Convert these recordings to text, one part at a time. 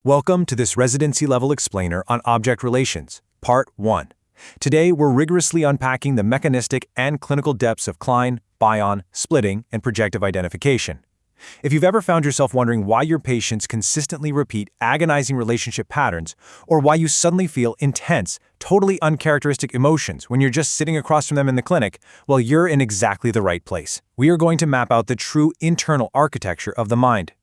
Welcome to this residency-level explainer on object relations, Part 1. Today, we're rigorously unpacking the mechanistic and clinical depths of Klein, Bion, splitting, and projective identification. If you've ever found yourself wondering why your patients consistently repeat agonizing relationship patterns, or why you suddenly feel intense, totally uncharacteristic emotions when you're just sitting across from them in the clinic, well, you're in exactly the right place. We are going to map out the true internal architecture of the mind.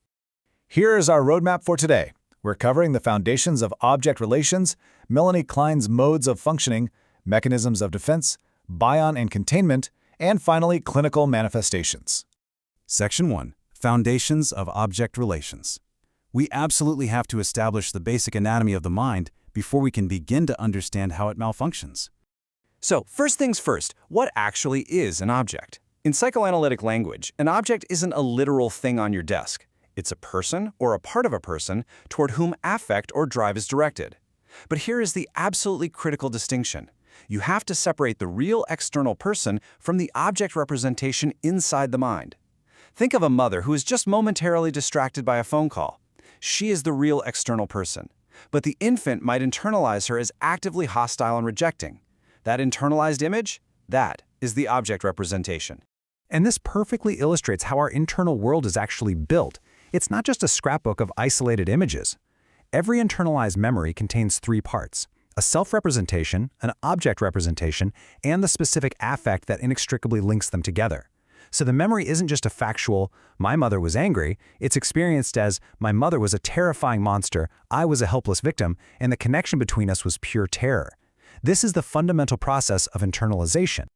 Here is our roadmap for today. We're covering the foundations of object relations, Melanie Klein's modes of functioning, mechanisms of defense, Bion and containment, and finally, clinical manifestations. Section 1. Foundations of Object Relations. We absolutely have to establish the basic anatomy of the mind before we can begin to understand how it malfunctions. So, first things first, what actually is an object? In psychoanalytic language, an object isn't a literal thing on your desk. It's a person or a part of a person toward whom affect or drive is directed. But here is the absolutely critical distinction. You have to separate the real external person from the object representation inside the mind. Think of a mother who is just momentarily distracted by a phone call. She is the real external person. But the infant might internalize her as actively hostile and rejecting. That internalized image? That is the object representation. And this perfectly illustrates how our internal world is actually built. It's not just a scrapbook of isolated images. Every internalized memory contains three parts: a self-representation, an object representation, and the specific affect that inextricably links them together. So the memory isn't just a factual, my mother was angry, it's experienced as, my mother was a terrifying monster, I was a helpless victim, and the connection between us was pure terror. This is the fundamental process of internalization.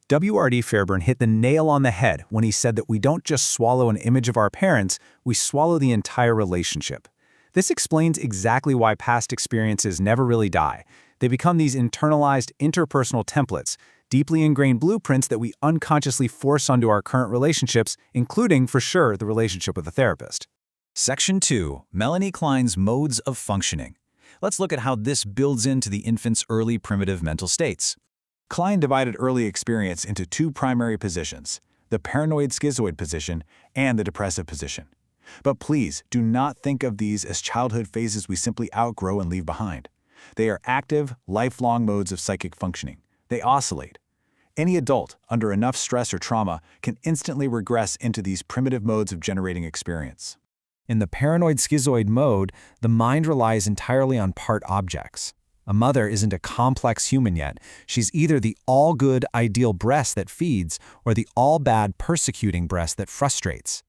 W.R.D. Fairbairn hit the nail on the head when he said that we don't just swallow an image of our parents, we swallow the entire relationship. This explains exactly why past experiences never really die. They become these internalized interpersonal templates, deeply ingrained blueprints that we unconsciously force onto our current relationships, including, for sure, the relationship with a therapist. Section 2. Melanie Klein's Modes of Functioning. Let's look at how this builds into the infant's early primitive mental states. Klein divided early experience into two primary positions, the paranoid-schizoid position and the depressive position. But please do not think of these as childhood phases we simply outgrow and leave behind. They are active, lifelong modes of psychic functioning. They oscillate. Any adult, under enough stress or trauma, can instantly regress into these primitive modes of generating experience. In the paranoid-schizoid mode, the mind relies entirely on part objects. A mother isn't a complex human yet. She's either the all-good, ideal breast that feeds or the all-bad, persecuting breast that frustrates.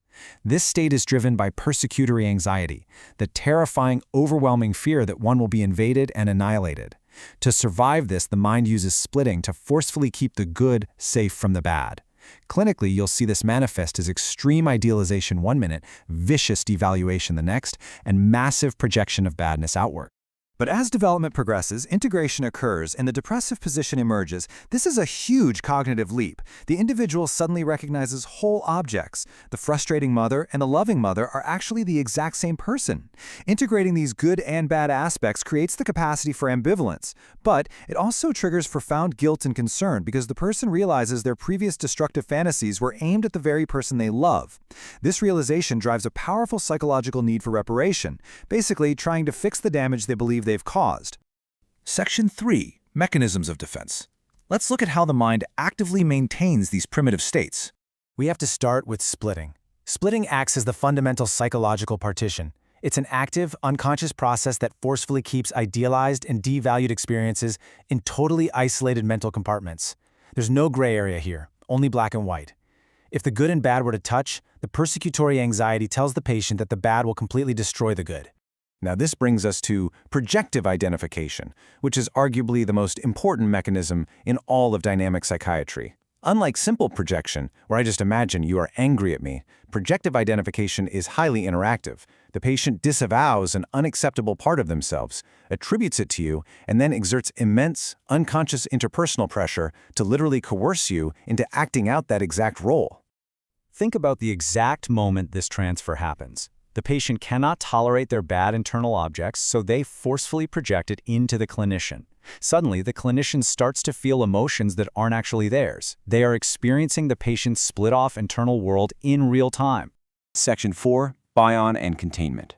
This state is driven by persecutory anxiety, the terrifying, overwhelming fear that one will be invaded and annihilated. To survive this, the mind uses splitting to forcefully keep the good safe from the bad. Clinically, you'll see this manifest as extreme idealization one minute, vicious devaluation the next, and massive projection of badness outward. But as development progresses, integration occurs and the depressive position emerges. This is a huge cognitive leap. The individual suddenly recognizes whole objects. The frustrating mother and the loving mother are actually the exact same person. Integrating these good and bad aspects creates the capacity for ambivalence, but it also triggers profound guilt and concern because the person realizes their previous destructive fantasies were aimed at the very person they love. This realization drives a powerful psychological need for reparation, basically trying to fix the damage they believe they've caused. Section 3. Mechanisms of Defense. Let's look at how the mind actively maintains these primitive states. We have to start with splitting. Splitting acts as the fundamental psychological partition. It's an active, unconscious process that forcefully keeps idealized and devalued experiences in totally isolated mental compartments. There's no gray area here, only black and white. If the good and bad were to touch, the persecutory anxiety tells the patient that the bad will completely destroy the good. Now this brings us to projective identification, which is arguably the most important mechanism in all of dynamic psychiatry. Unlike simple projection, where I just imagine you are angry at me, projective identification is highly interactive. The patient disavows an unacceptable part of themselves, attributes it to you, and then exerts immense, unconscious interpersonal pressure to literally coerce you into acting out that exact role. Think about the exact moment this transfer happens. The patient cannot tolerate their bad internal objects, so they forcefully project it into the clinician. Suddenly, the clinician starts to feel emotions that aren't actually theirs. They are experiencing the patient's split-off internal world in real time. Section 4. Bion and Containment.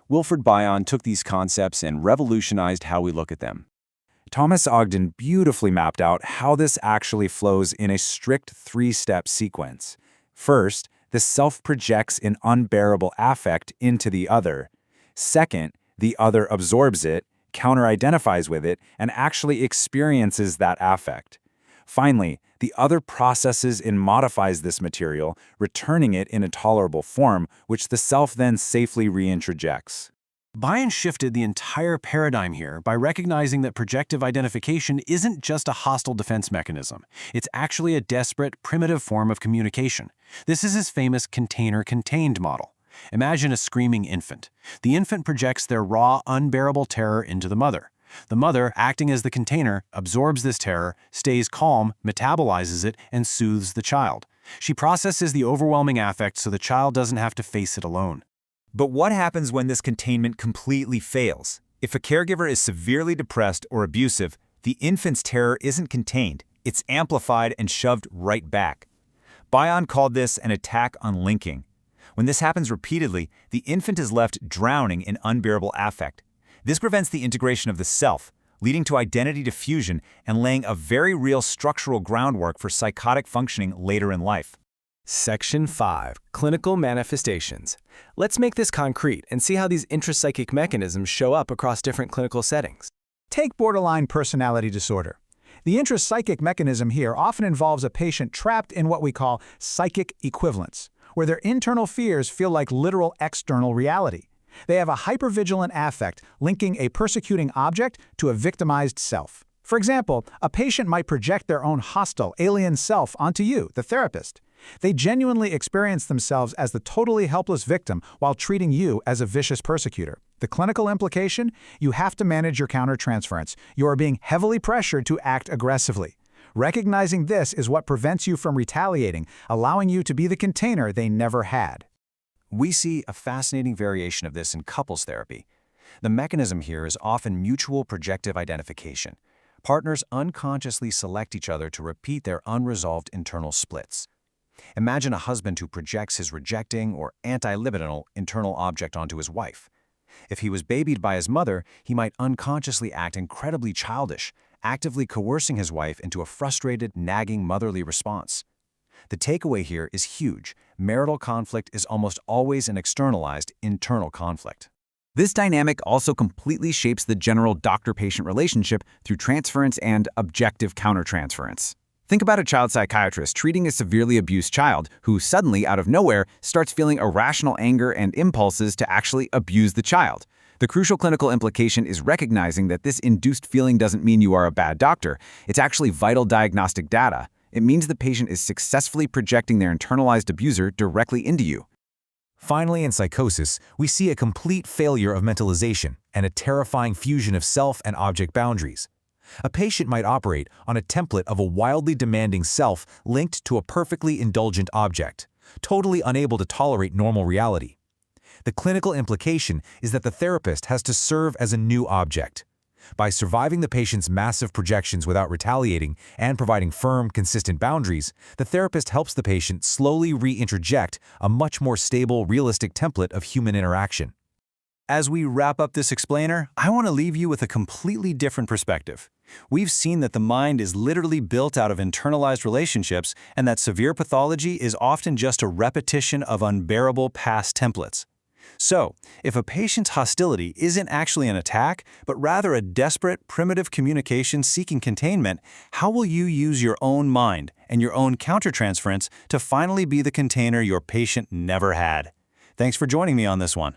Wilfred Bion took these concepts and revolutionized how we look at them. Thomas Ogden beautifully mapped out how this actually flows in a strict three-step sequence. First, the self projects an unbearable affect into the other. Second, the other absorbs it, counter-identifies with it, and actually experiences that affect. Finally, the other processes and modifies this material, returning it in a tolerable form, which the self then safely reintrojects. Bion shifted the entire paradigm here by recognizing that projective identification isn't just a hostile defense mechanism. It's actually a desperate, primitive form of communication. This is his famous container-contained model. Imagine a screaming infant. The infant projects their raw, unbearable terror into the mother. The mother, acting as the container, absorbs this terror, stays calm, metabolizes it, and soothes the child. She processes the overwhelming affect so the child doesn't have to face it alone. But what happens when this containment completely fails? If a caregiver is severely depressed or abusive, the infant's terror isn't contained, it's amplified and shoved right back. Bion called this an attack on linking. When this happens repeatedly, the infant is left drowning in unbearable affect. This prevents the integration of the self, leading to identity diffusion and laying a very real structural groundwork for psychotic functioning later in life. Section 5. Clinical Manifestations. Let's make this concrete and see how these intrapsychic mechanisms show up across different clinical settings. Take borderline personality disorder. The intrapsychic mechanism here often involves a patient trapped in what we call psychic equivalence, where their internal fears feel like literal external reality. They have a hypervigilant affect linking a persecuting object to a victimized self. For example, a patient might project their own hostile, alien self onto you, the therapist. They genuinely experience themselves as the totally helpless victim while treating you as a vicious persecutor. The clinical implication? You have to manage your countertransference. You are being heavily pressured to act aggressively. Recognizing this is what prevents you from retaliating, allowing you to be the container they never had. We see a fascinating variation of this in couples therapy. The mechanism here is often mutual projective identification. Partners unconsciously select each other to repeat their unresolved internal splits. Imagine a husband who projects his rejecting or anti-libidinal internal object onto his wife. If he was babied by his mother, he might unconsciously act incredibly childish, actively coercing his wife into a frustrated, nagging motherly response. The takeaway here is huge. Marital conflict is almost always an externalized, internal conflict. This dynamic also completely shapes the general doctor-patient relationship through transference and objective countertransference. Think about a child psychiatrist treating a severely abused child who suddenly, out of nowhere, starts feeling irrational anger and impulses to actually abuse the child. The crucial clinical implication is recognizing that this induced feeling doesn't mean you are a bad doctor. It's actually vital diagnostic data. It means the patient is successfully projecting their internalized abuser directly into you. Finally, in psychosis, we see a complete failure of mentalization and a terrifying fusion of self and object boundaries. A patient might operate on a template of a wildly demanding self linked to a perfectly indulgent object, totally unable to tolerate normal reality. The clinical implication is that the therapist has to serve as a new object. By surviving the patient's massive projections without retaliating and providing firm, consistent boundaries, the therapist helps the patient slowly reintroject a much more stable, realistic template of human interaction. As we wrap up this explainer, I want to leave you with a completely different perspective. We've seen that the mind is literally built out of internalized relationships and that severe pathology is often just a repetition of unbearable past templates. So, if a patient's hostility isn't actually an attack, but rather a desperate, primitive communication seeking containment, how will you use your own mind and your own countertransference to finally be the container your patient never had? Thanks for joining me on this one.